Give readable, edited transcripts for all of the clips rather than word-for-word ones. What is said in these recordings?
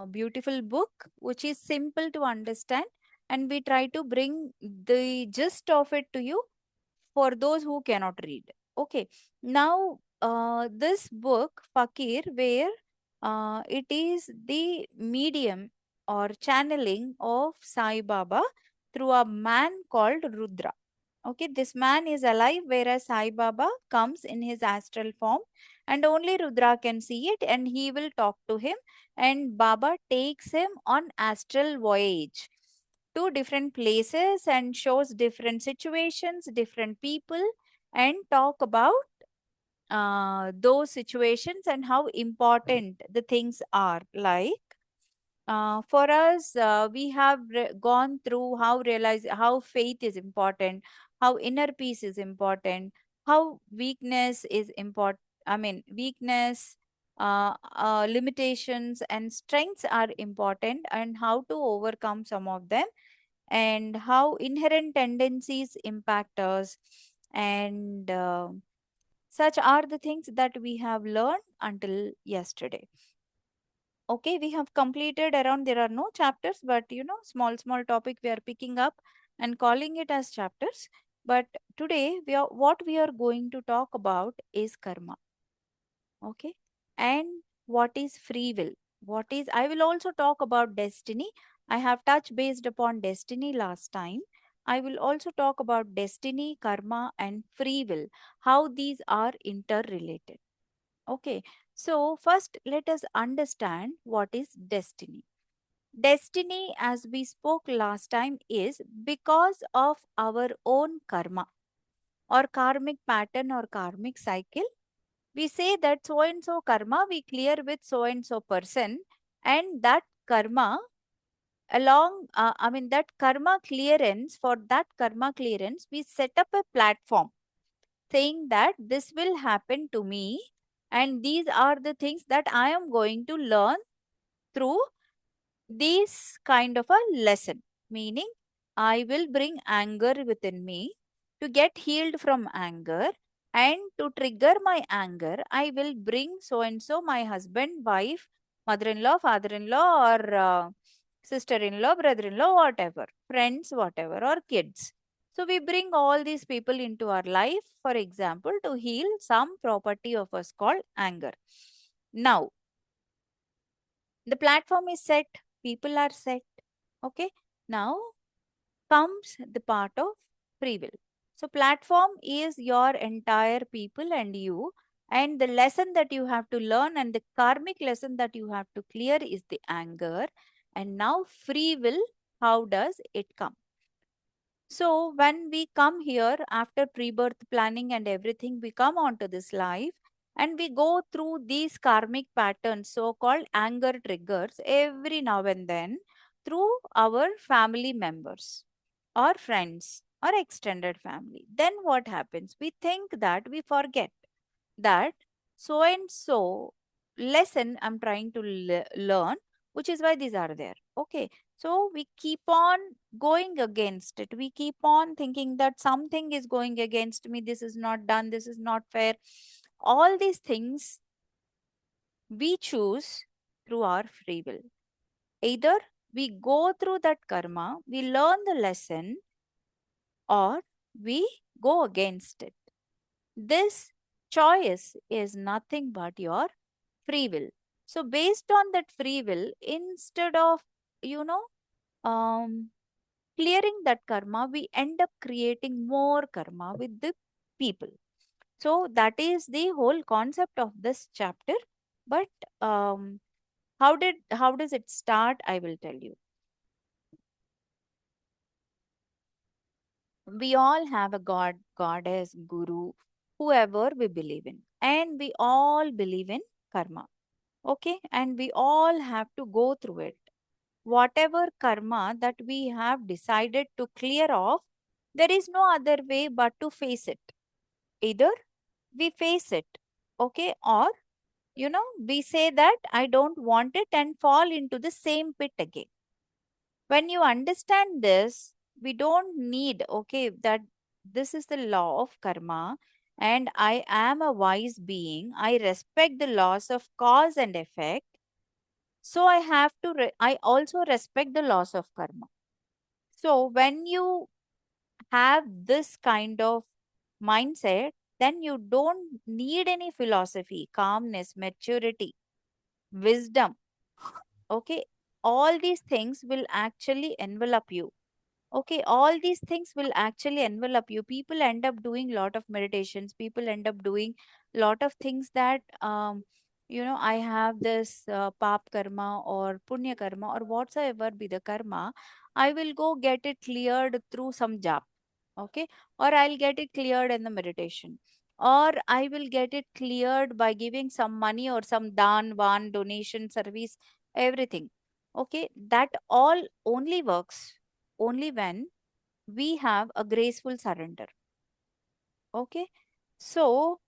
beautiful book which is simple to understand, and we try to bring the gist of it to you for those who cannot read. Okay, now this book, Fakir, where it is the medium or channeling of Sai Baba through a man called Rudra. Okay, this man is alive, whereas Sai Baba comes in his astral form, and only Rudra can see it, and he will talk to him. And Baba takes him on astral voyage to different places and shows different situations, different people, and talk about those situations and how important the things are. Like for us, we have gone through how realize how faith is important, how inner peace is important, how weakness is important. I mean, weakness, limitations, and strengths are important, and how to overcome some of them, and how inherent tendencies impact us, and such are the things that we have learned until yesterday. Okay, we have completed around, there are no chapters, but small topic we are picking up and calling it as chapters. But today what we are going to talk about is karma. Okay, and what is free will, what is, I will also talk about destiny. I have touched based upon destiny last time. I will also talk about destiny, karma, and free will, how these are interrelated. Okay, so first let us understand what is destiny. Destiny, as we spoke last time, is because of our own karma or karmic pattern or karmic cycle. We say that so and so karma we clear with so and so person, and that karma that karma clearance, for that karma clearance we set up a platform saying that this will happen to me, and these are the things that I am going to learn through this kind of a lesson. Meaning, I will bring anger within me to get healed from anger, and to trigger my anger, I will bring so and so, my husband, wife, mother in law, father in law, or sister in law, brother in law, whatever, friends, whatever, or kids. So we bring all these people into our life, for example, to heal some property of us called anger. Now, the platform is set, people are set. Okay, now comes the part of free will. So platform is your entire people and you, and the lesson that you have to learn and the karmic lesson that you have to clear is the anger. And now free will, how does it come? So when we come here after pre-birth planning and everything, we come onto this life and we go through these karmic patterns, so-called anger triggers, every now and then through our family members or friends or extended family. Then what happens? We think that we forget that so and so lesson I'm trying to learn, which is why these are there. Okay, so we keep on going against it. We keep on thinking that something is going against me, this is not done, this is not fair. All these things we choose through our free will. Either we go through that karma, we learn the lesson, or we go against it. This choice is nothing but your free will. So, based on that free will, instead of, you know, um, clearing that karma, we end up creating more karma with the people. So, that is the whole concept of this chapter. But um, how does it start? I will tell you. We all have a god, goddess, guru, whoever we believe in, and we all believe in karma. Okay, and we all have to go through it. Whatever karma that we have decided to clear off, there is no other way but to face it. Either we face it, okay, or we say that I don't want it and fall into the same pit again. When you understand this, we don't need, okay, that this is the law of karma and I am a wise being. I respect the laws of cause and effect. So I have to, I also respect the laws of karma. So when you have this kind of mindset, then you don't need any philosophy, calmness, maturity, wisdom. Okay. All these things will actually envelop you. Okay, all these things will actually envelop you. People end up doing lot of meditations, people end up doing lot of things that I have this pap karma or punya karma or whatsoever be the karma, I will go get it cleared through some jap. Okay, or I'll get it cleared in the meditation, or I will get it cleared by giving some money or some dan van donation service, everything. Okay, that all only works only when we have a graceful surrender. Okay, so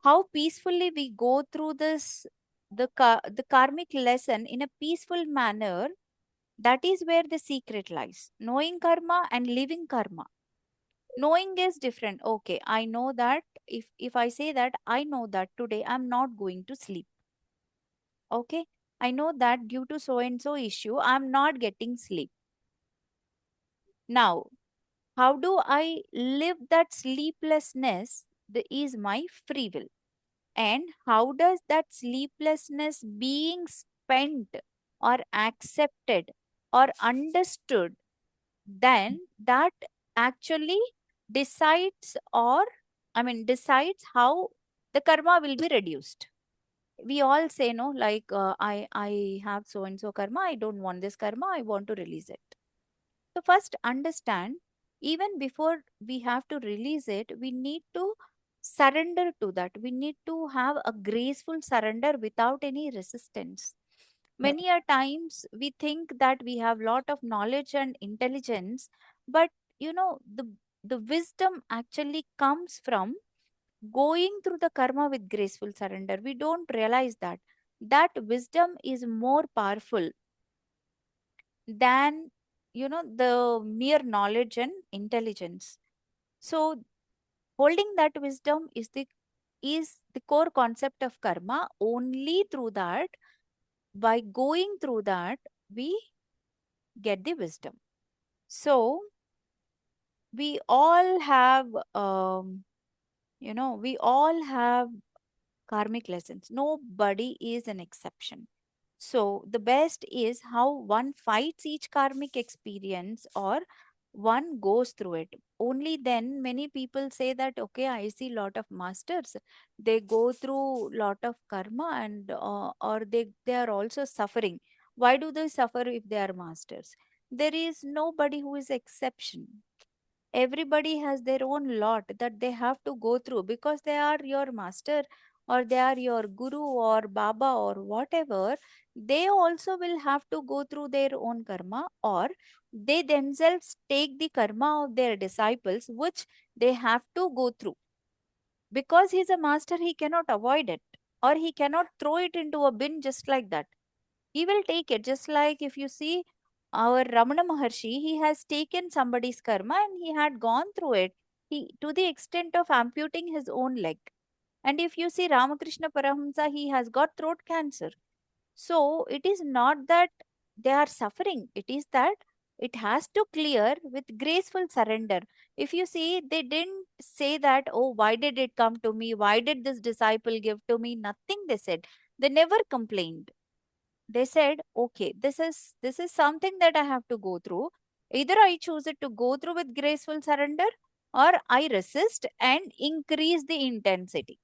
how peacefully we go through this, the karmic lesson in a peaceful manner, that is where the secret lies. Knowing karma and living karma. Knowing is different. Okay, I know that if I say that I know that today I'm not going to sleep. Okay, I know that due to so and so issue I'm not getting sleep. Now, how do I live that sleeplessness? The is my free will. And how does that sleeplessness being spent or accepted or understood, then that actually decides, or decides how the karma will be reduced. We all say no, like I have so and so karma, I don't want this karma, I want to release it. So, first understand, even before we have to release it, we need to surrender to that. We need to have a graceful surrender without any resistance. Many a times we think that we have lot of knowledge and intelligence, but the wisdom actually comes from going through the karma with graceful surrender. We don't realize that wisdom is more powerful than the mere knowledge and intelligence. So holding that wisdom is the core concept of karma. Only through that, by going through that, we get the wisdom. So we all have we all have karmic lessons. Nobody is an exception. So, the best is how one fights each karmic experience or one goes through it. Only then many people say that, okay, I see lot of masters. They go through lot of karma and or they are also suffering. Why do they suffer if they are masters? There is nobody who is exception. Everybody has their own lot that they have to go through, because they are your master or they are your guru or baba or whatever. They also will have to go through their own karma, or they themselves take the karma of their disciples, which they have to go through. Because he's a master, he cannot avoid it, or he cannot throw it into a bin just like that. He will take it. Just like if you see our Ramana Maharshi, he has taken somebody's karma and he had gone through it, he to the extent of amputing his own leg. And if you see Ramakrishna Parahamsa, he has got throat cancer. So it is not that they are suffering, it is that it has to clear with graceful surrender. If you see, they didn't say that, oh, why did it come to me? Why did this disciple give to me? Nothing they said. They never complained. They said, okay, this is something that I have to go through. Either I choose it to go through with graceful surrender, or I resist and increase the intensity.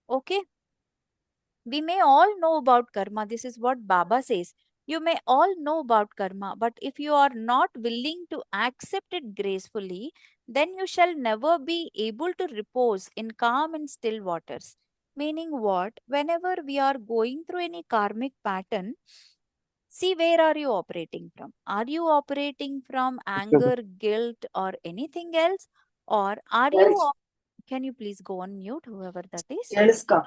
Okay, we may all know about karma. This is what Baba says. You may all know about karma, but if you are not willing to accept it gracefully, then you shall never be able to repose in calm and still waters. Meaning what? Whenever we are going through any karmic pattern, see, where are you operating from? Are you operating from anger, guilt, or anything else? Or are you, can you please go on mute, whoever that is? Eliska.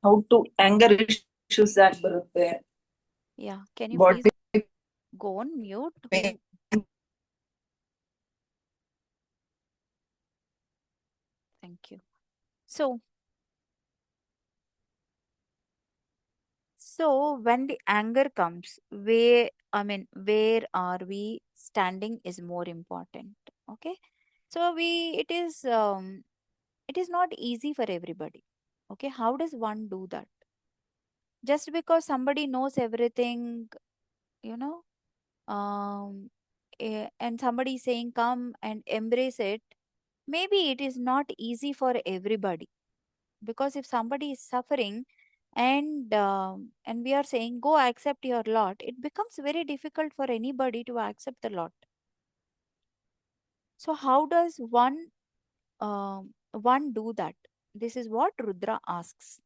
How to anger issues that ಬರುತ್ತೆ. Yeah, can you Body please go on mute? Who? Thank you. So, So when the anger comes, where are we standing is more important. Okay. So it is not easy for everybody. Okay. How does one do that? Just because somebody knows everything, you know, and somebody saying come and embrace it, maybe it is not easy for everybody. Because if somebody is suffering and we are saying go accept your lot, it becomes very difficult for anybody to accept the lot. So how does one do that? This is what Rudra asks,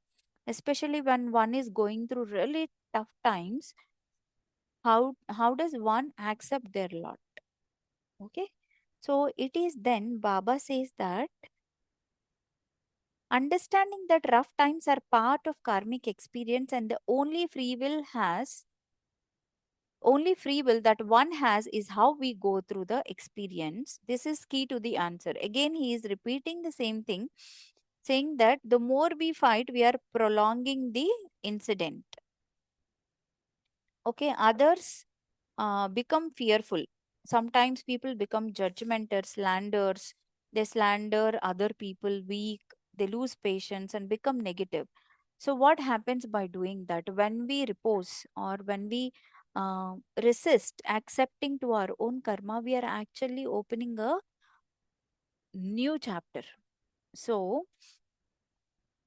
especially when one is going through really tough times. How does one accept their lot? Okay. So it is then Baba says that understanding that rough times are part of karmic experience and the only free will that one has is how we go through the experience. This is key to the answer. Again, he is repeating the same thing, saying that the more we fight, we are prolonging the incident. Okay, others become fearful. Sometimes people become judgmental, slanders. They slander other people, weak. They lose patience and become negative. So, what happens by doing that? When we repose or when we resist accepting to our own karma, we are actually opening a new chapter. So,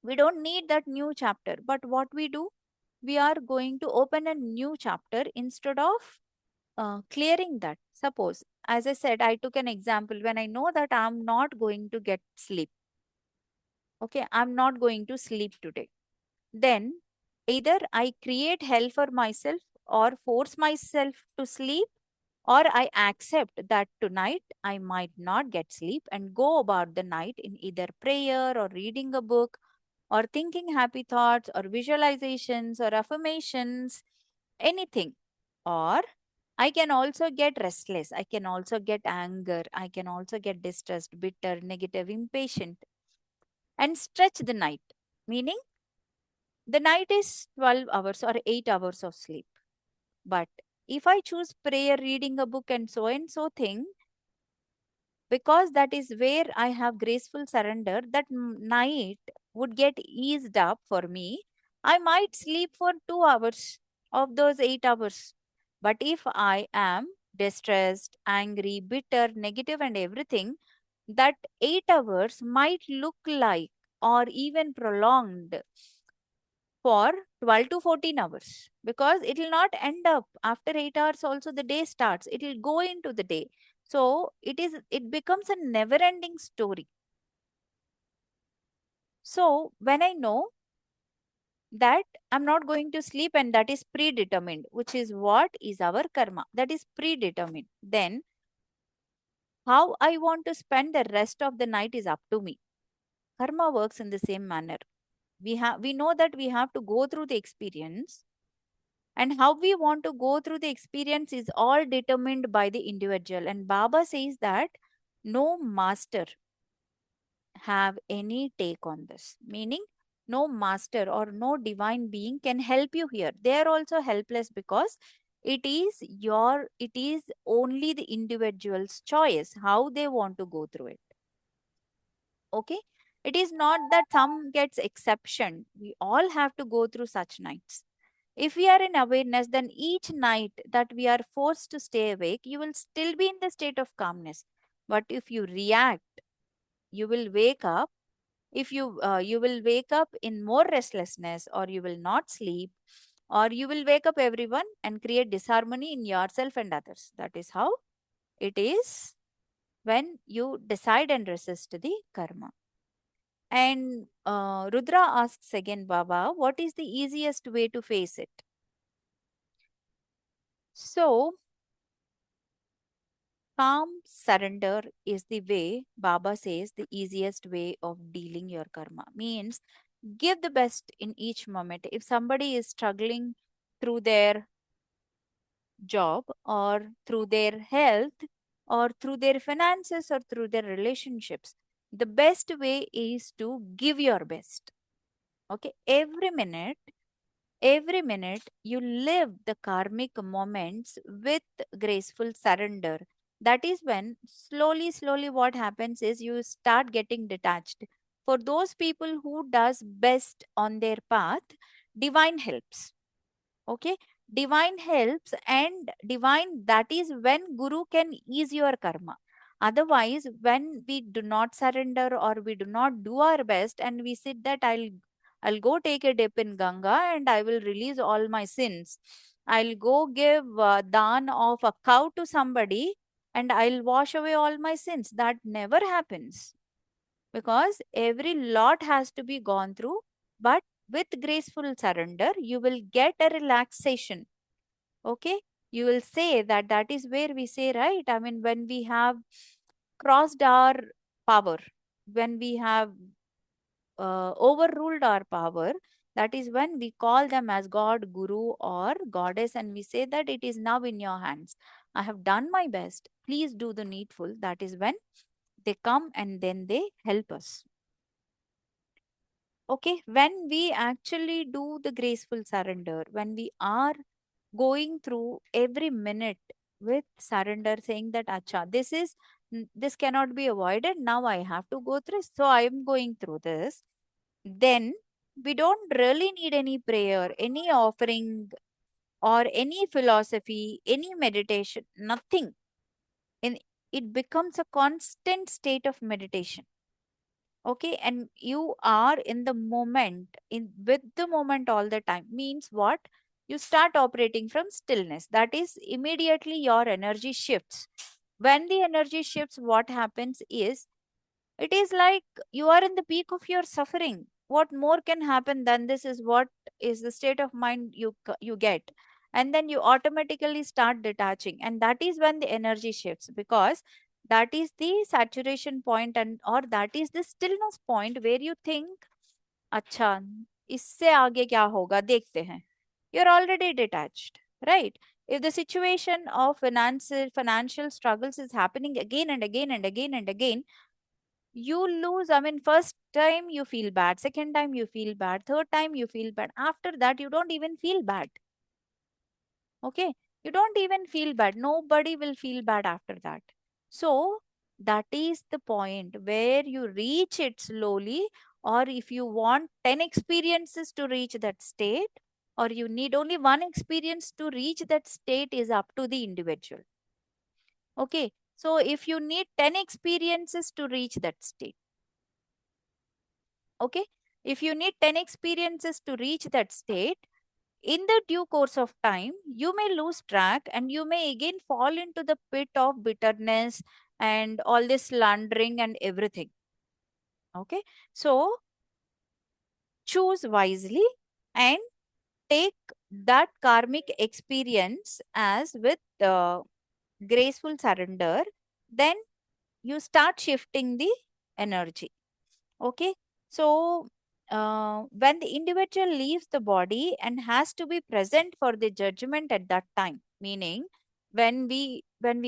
we don't need that new chapter. But what we do, we are going to open a new chapter instead of clearing that. Suppose, as I said, I took an example when I know that I'm not going to get sleep. Okay, I'm not going to sleep today. Then either I create hell for myself or force myself to sleep, or I accept that tonight I might not get sleep and go about the night in either prayer or reading a book or thinking happy thoughts or visualizations or affirmations, anything. Or I can also get restless. I can also get anger. I can also get distressed, bitter, negative, impatient, and stretch the night. Meaning, the night is 12 hours or 8 hours of sleep. But if I choose prayer, reading a book, and so thing, because that is where I have graceful surrender, that night would get eased up for me. I might sleep for 2 hours of those 8 hours. But if I am distressed, angry, bitter, negative, and everything, that 8 hours might look like or even prolonged for 12 to 14 hours, because it will not end up after 8 hours also the day starts, it will go into the day. So it becomes a never ending story. So when I know that I'm not going to sleep and that is predetermined, which is what is our karma, that is predetermined, then how I want to spend the rest of the night is up to me. Karma works in the same manner. We know that we have to go through the experience, and how we want to go through the experience is all determined by the individual. And Baba says that no master have any take on this, meaning no master or no divine being can help you here. They are also helpless, because it is only the individual's choice how they want to go through it. Okay, it is not that some gets exception. We all have to go through such nights. If we are in awareness, then each night that we are forced to stay awake, you will still be in the state of calmness. But if you react, you will wake up. If you will wake up in more restlessness, or you will not sleep, or you will wake up everyone and create disharmony in yourself and others. That is how it is when you decide and resist the karma. And Rudra asks again, Baba, what is the easiest way to face it? So, calm surrender is the way, Baba says, the easiest way of dealing your karma. Means give the best in each moment. If somebody is struggling through their job or through their health or through their finances or through their relationships, the best way is to give your best. Okay, every minute, Every minute you live the karmic moments with graceful surrender. That is when slowly what happens is you start getting detached. For those people who does best on their path, divine helps. Okay, divine helps, and divine, that is when guru can ease your karma. Otherwise, when we do not surrender or we do not do our best and we sit that I'll go take a dip in Ganga and I will release all my sins, I'll go give dan of a cow to somebody and I'll wash away all my sins, that never happens, because every lot has to be gone through. But with graceful surrender you will get a relaxation. Okay, you will say that, that is where we say, right, I mean, when we have crossed our power, when we have overruled our power, that is when we call them as god, guru, or goddess, and we say that it is now in your hands, I have done my best, please do the needful. That is when they come and then they help us. Okay, when we actually do the graceful surrender, when we are going through every minute with surrender, saying that acha, this cannot be avoided, now I have to go through, so I am going through this, then we don't really need any prayer, any offering, or any philosophy, any meditation, nothing. In It becomes a constant state of meditation. Okay, and you are in the moment, in with the moment all the time, means what? You start operating from stillness, that is immediately your energy shifts. When the energy shifts, what happens is, it is like you are in the peak of your suffering. What more can happen than this? Is what is the state of mind you get, and then you automatically start detaching, and that is when the energy shifts, because that is the saturation point, and or that is the stillness point where you think, अच्छा इससे आगे क्या होगा देखते हैं. You're already detached, right? If the situation of financial struggles is happening again and again and again and again, you lose. I mean, first time you feel bad, second time you feel bad, third time you feel bad, after that you don't even feel bad. Okay, you don't even feel bad, nobody will feel bad after that. So that is the point where you reach it slowly, or if you want 10 experiences to reach that state, or you need only one experience to reach that state, is up to the individual. Okay, so if you need 10 experiences to reach that state, okay, if you need 10 experiences to reach that state, in the due course of time you may lose track and you may again fall into the pit of bitterness and all this slandering and everything. Okay, so choose wisely and take that karmic experience as with graceful surrender, then you start shifting the energy. Okay, so when the individual leaves the body and has to be present for the judgment at that time, meaning when we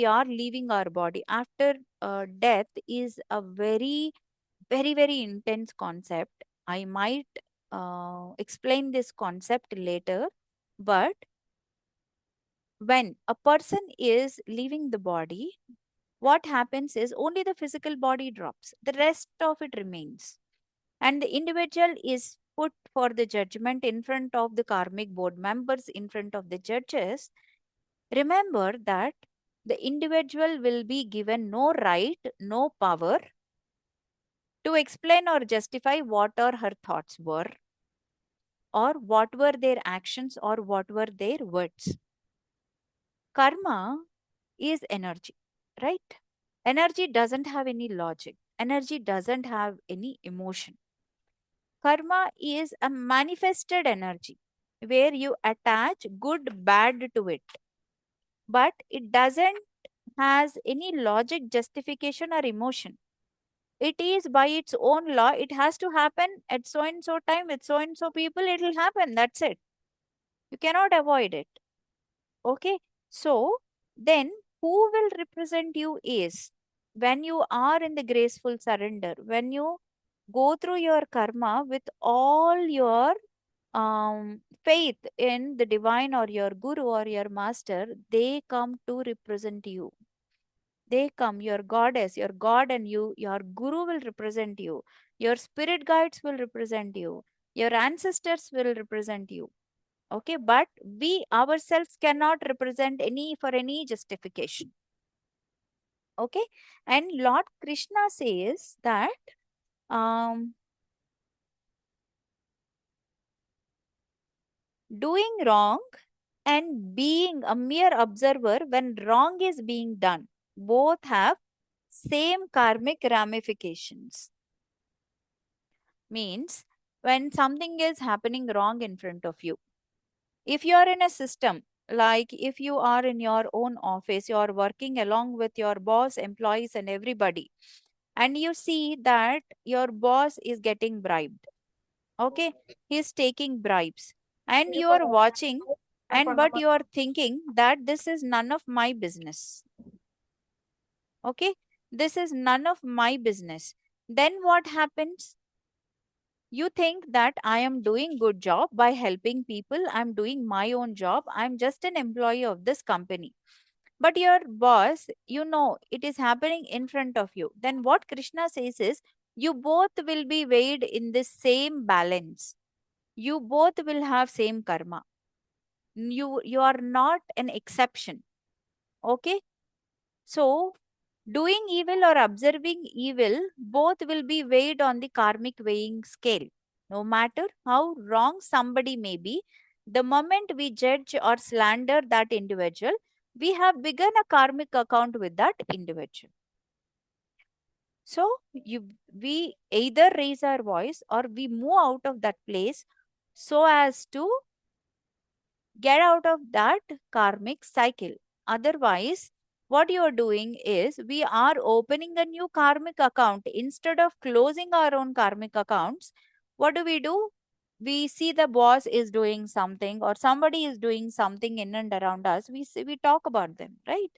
are leaving our body after death, is a very intense concept. I might explain this concept later, but when a person is leaving the body, what happens is only the physical body drops, the rest of it remains, and the individual is put for the judgment in front of the karmic board members, in front of the judges. Remember that the individual will be given no right, no power to explain or justify what or her thoughts were, or what were their actions, or what were their words. Karma is energy, right? Energy doesn't have any logic, energy doesn't have any emotion. Karma is a manifested energy where you attach good, bad to it, but it doesn't has any logic, justification, or emotion. It is by its own law. It has to happen at so and so time with so and so people. It will happen. That's it. You cannot avoid it. Okay. So then, who will represent you is when you are in the graceful surrender, when you go through your karma with all your faith in the divine or your guru or your master, they come to represent you. They come, your goddess, your god, and you, your guru will represent you. Your spirit guides will represent you. Your ancestors will represent you. Okay, but we ourselves cannot represent any for any justification. Okay, and Lord Krishna says that um, doing wrong and being a mere observer when wrong is being done both have same karmic ramifications. Means when something is happening wrong in front of you, if you are in a system, like if you are in your own office, you are working along with your boss, employees, and everybody, and you see that your boss is getting bribed, okay, he's taking bribes, and you are watching, and but you are thinking that this is none of my business, okay, this is none of my business, then what happens? You think that I am doing good job by helping people, I'm doing my own job, I'm just an employee of this company. But your boss, you know, it is happening in front of you. Then what Krishna says is, you both will be weighed in the same balance. You both will have same karma. You are not an exception. Okay? So doing evil or observing evil, both will be weighed on the karmic weighing scale. No matter how wrong somebody may be, the moment we judge or slander that individual, we have begun a karmic account with that individual. So we either raise our voice or we move out of that place so as to get out of that karmic cycle. Otherwise, what you are doing is we are opening a new karmic account instead of closing our own karmic accounts. What do? We see the boss is doing something or somebody is doing something in and around us. We talk about them, right?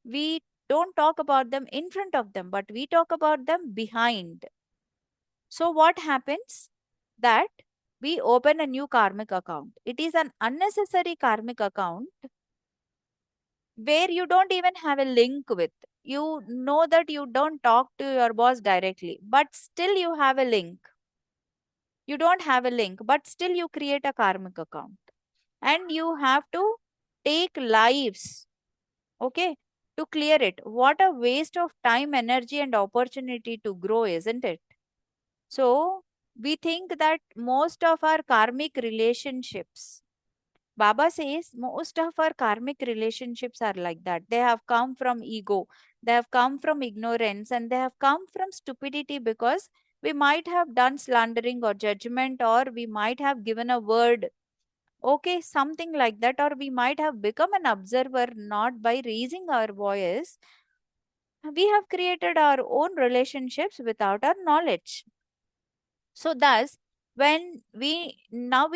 We don't talk about them in front of them, but we talk about them behind. So what happens? That we open a new karmic account. It is an unnecessary karmic account where you don't even have a link with. You know that you don't talk to your boss directly, but still you have a link. You don't have a link, but still you create a karmic account. And you have to take lives, okay, to clear it. What a waste of time, energy, and opportunity to grow, isn't it? So, we think that most of our karmic relationships, Baba says most of our karmic relationships are like that. They have come from ego, they have come from ignorance, and they have come from stupidity because we might have done slandering or judgment, or we might have given a word, okay, something like that, or we might have become an observer not by raising our voice. We have created our own relationships without our knowledge. So thus, when we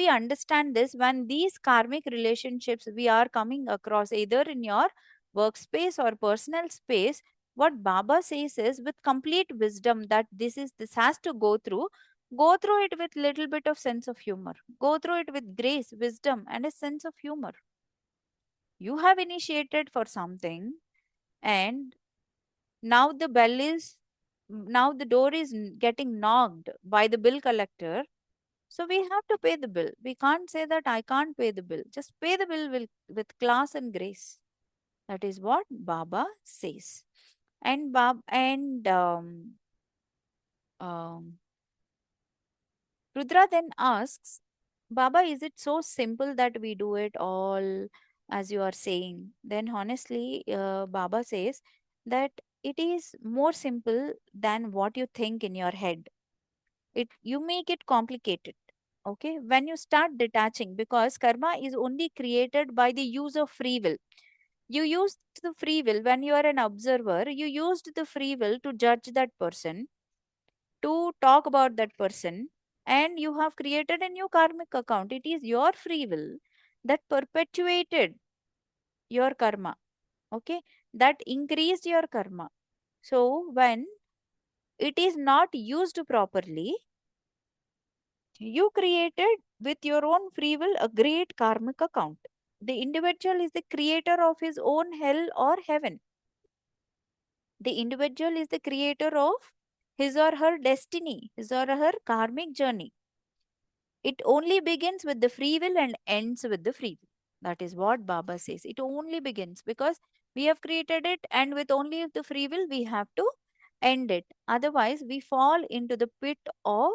understand this, when these karmic relationships we are coming across either in your workspace or personal space, what Baba says is with complete wisdom that this has to go through it with little bit of sense of humor. Go through it with grace, wisdom, and a sense of humor. You have initiated for something, and now now the door is getting knocked by the bill collector, so we have to pay the bill. We can't say that I can't pay the bill. Just pay the bill with class and grace. That is what Baba says. And um, Rudra then asks, Baba, is it so simple that we do it all as you are saying? Then honestly, Baba says that it is more simple than what you think in your head. You make it complicated. Okay, when you start detaching, because karma is only created by the use of free will. You used the free will when you are an observer, you used the free will to judge that person, to talk about that person, and you have created a new karmic account. It is your free will that perpetuated your karma, okay, that increased your karma. So when it is not used properly, You created with your own free will a great karmic account. The individual is the creator of his own hell or heaven. The individual is the creator of his or her destiny, his or her karmic journey. It only begins with the free will and ends with the free will. That is what Baba says. It only begins because we have created it, and with only the free will, we have to end it. Otherwise, we fall into the pit of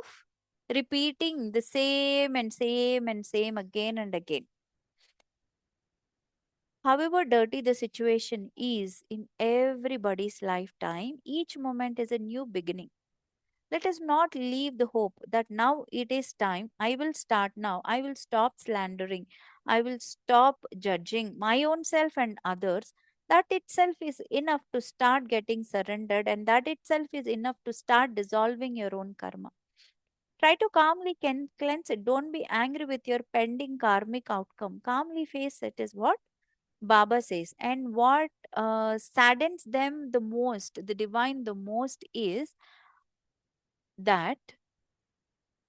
repeating the same and same and same again and again. However dirty the situation is in everybody's lifetime, each moment is a new beginning. Let us not leave the hope that now it is time. I will start now. I will stop slandering. I will stop judging my own self and others. That itself is enough to start getting surrendered, and that itself is enough to start dissolving your own karma. Try to calmly cleanse it. Don't be angry with your pending karmic outcome. Calmly face it, is what Baba says. And what saddens them the most, the divine the most, is that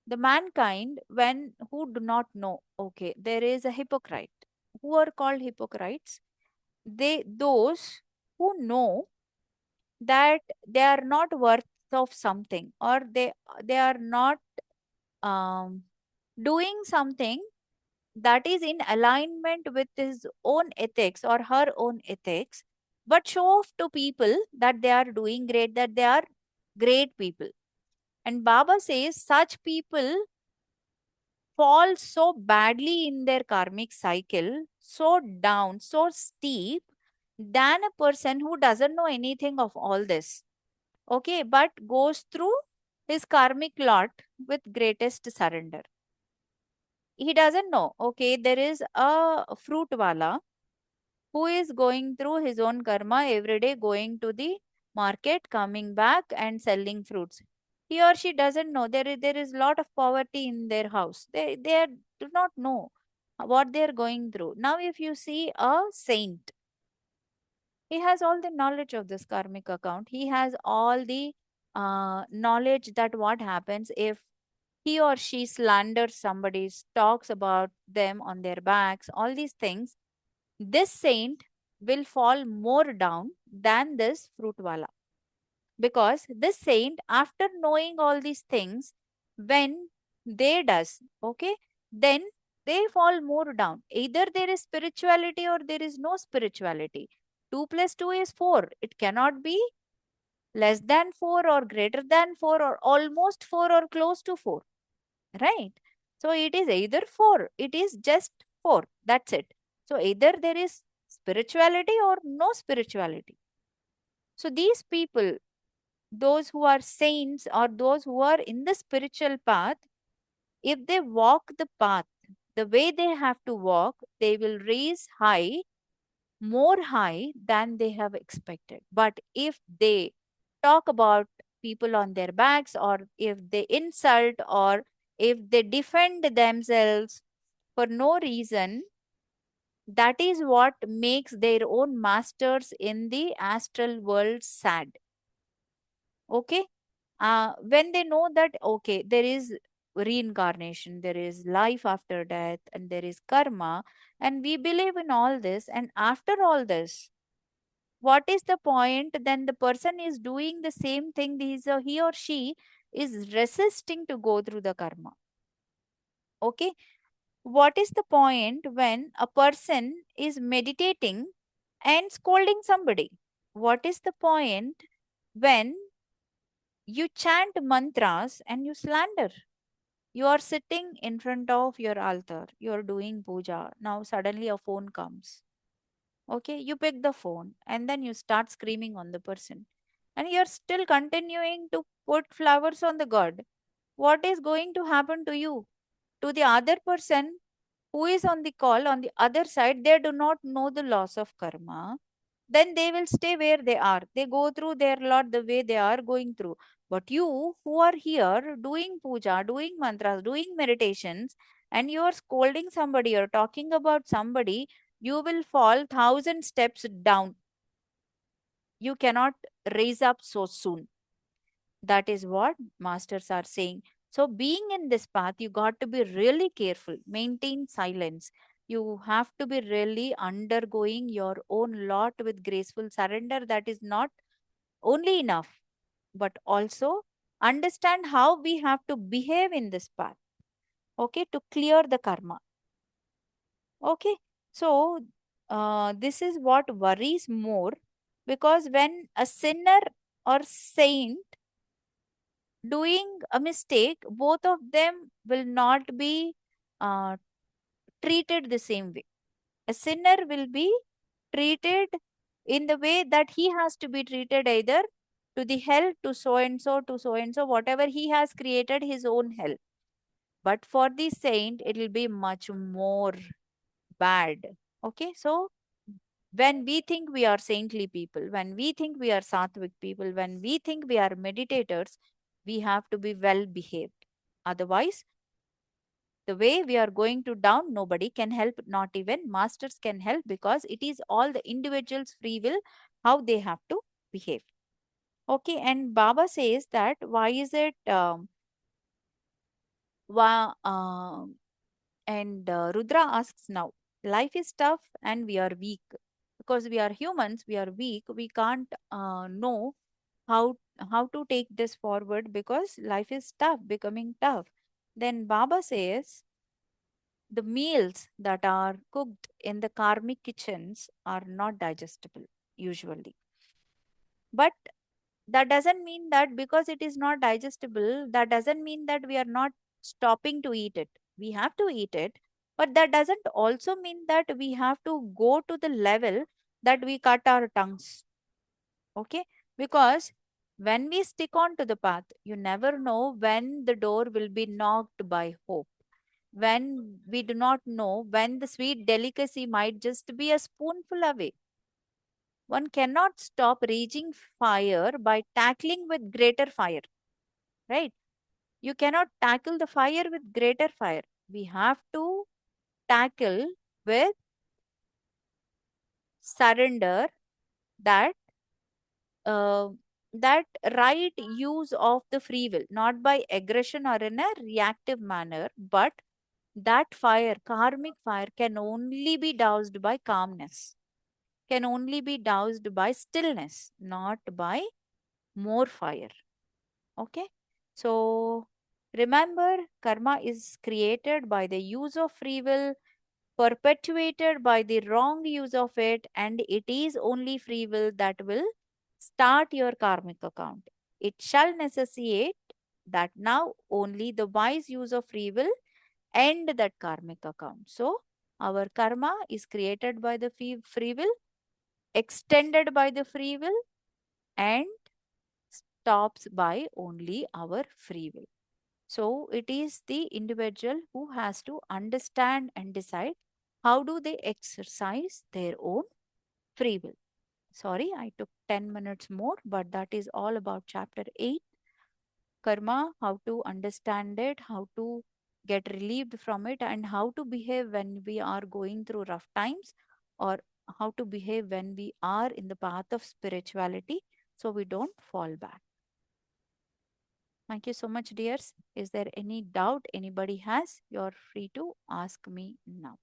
the mankind, when who do not know, okay, there is a hypocrite. Who are called hypocrites? They, those who know that they are not worth of something, or they are not um, doing something that is in alignment with his own ethics or her own ethics, but show off to people that they are doing great, that they are great people. And Baba says such people fall so badly in their karmic cycle, so down, so steep, than a person who doesn't know anything of all this. Okay, but goes through his karmic lot with greatest surrender. He doesn't know, okay, there is a fruit wala who is going through his own karma every day, going to the market, coming back and selling fruits. He or she doesn't know there is lot of poverty in their house. Do not know what they are going through. Now, if you see a saint, he has all the knowledge of this karmic account. He has all the knowledge that what happens if he or she slanders somebody, talks about them on their backs, all these things. This saint will fall more down than this fruitwala, because this saint, after knowing all these things, when they does, okay, then they fall more down. Either there is spirituality or there is no spirituality. 2 plus 2 is 4. It cannot be less than 4 or greater than 4 or almost 4 or close to 4, right? So it is either 4, it is just 4, that's it. So either there is spirituality or no spirituality. So these people, those who are saints or those who are in the spiritual path, if they walk the path the way they have to walk, they will raise high, more high than they have expected. But if they talk about people on their backs, or if they insult, or if they defend themselves for no reason, that is what makes their own masters in the astral world sad. Okay, when they know that okay, there is reincarnation, there is life after death, and there is karma, and we believe in all this, and after all this, what is the point? Then the person is doing the same thing. He or she is resisting to go through the karma. Okay, what is the point when a person is meditating and scolding somebody? What is the point when you chant mantras and you slander? You are sitting in front of your altar, you are doing puja. Now, suddenly a phone comes. Okay, you pick the phone and then you start screaming on the person, and you're still continuing to put flowers on the god. What is going to happen to you? To the other person who is on the call on the other side, they do not know the loss of karma, then they will stay where they are. They go through their lot the way they are going through. But you who are here doing puja, doing mantras, doing meditations, and you are scolding somebody or talking about somebody, you will fall 1,000 steps down. You cannot raise up so soon. That is what masters are saying. So, being in this path, you got to be really careful, maintain silence. You have to be really undergoing your own lot with graceful surrender. That is not only enough, but also understand how we have to behave in this path, okay, to clear the karma. Okay, so this is what worries more, because when a sinner or saint doing a mistake, both of them will not be uh, treated the same way. A sinner will be treated in the way that he has to be treated, either to the hell, to so and so, whatever he has created his own hell. But for the saint, it will be much more bad. Okay, so when we think we are saintly people, when we think we are sattvic people, when we think we are meditators, we have to be well behaved. Otherwise, the way we are going to down, nobody can help, not even masters can help, because it is all the individual's free will how they have to behave. Okay, and Baba says that why is it why, and Rudra asks now, life is tough and we are weak. Because we are humans, we are weak. We can't know how to take this forward, because life is tough, becoming tough. Then Baba says the meals that are cooked in the karmic kitchens are not digestible usually. But that doesn't mean that because it is not digestible, that doesn't mean that we are not stopping to eat it. We have to eat it, but that doesn't also mean that we have to go to the level that we cut our tongues. Okay, because when we stick on to the path, you never know when the door will be knocked by hope, when we do not know when the sweet delicacy might just be a spoonful away. One cannot stop raging fire by tackling with greater fire, right? You cannot tackle the fire with greater fire. We have to tackle with surrender, that uh, that right use of the free will, not by aggression or in a reactive manner, but that fire, karmic fire, can only be doused by calmness, can only be doused by stillness, not by more fire. Okay. So remember, karma is created by the use of free will, perpetuated by the wrong use of it, and it is only free will that will start your karmic account. It shall necessitate that now only the wise use of free will end that karmic account. So, our karma is created by the free will, extended by the free will, and stops by only our free will. So, it is the individual who has to understand and decide how do they exercise their own free will. Sorry, I took 10 minutes more, but that is all about chapter 8, karma, how to understand it, how to get relieved from it, and how to behave when we are going through rough times, or how to behave when we are in the path of spirituality so we don't fall back. Thank you so much, dears. Is there any doubt anybody has? You're free to ask me now.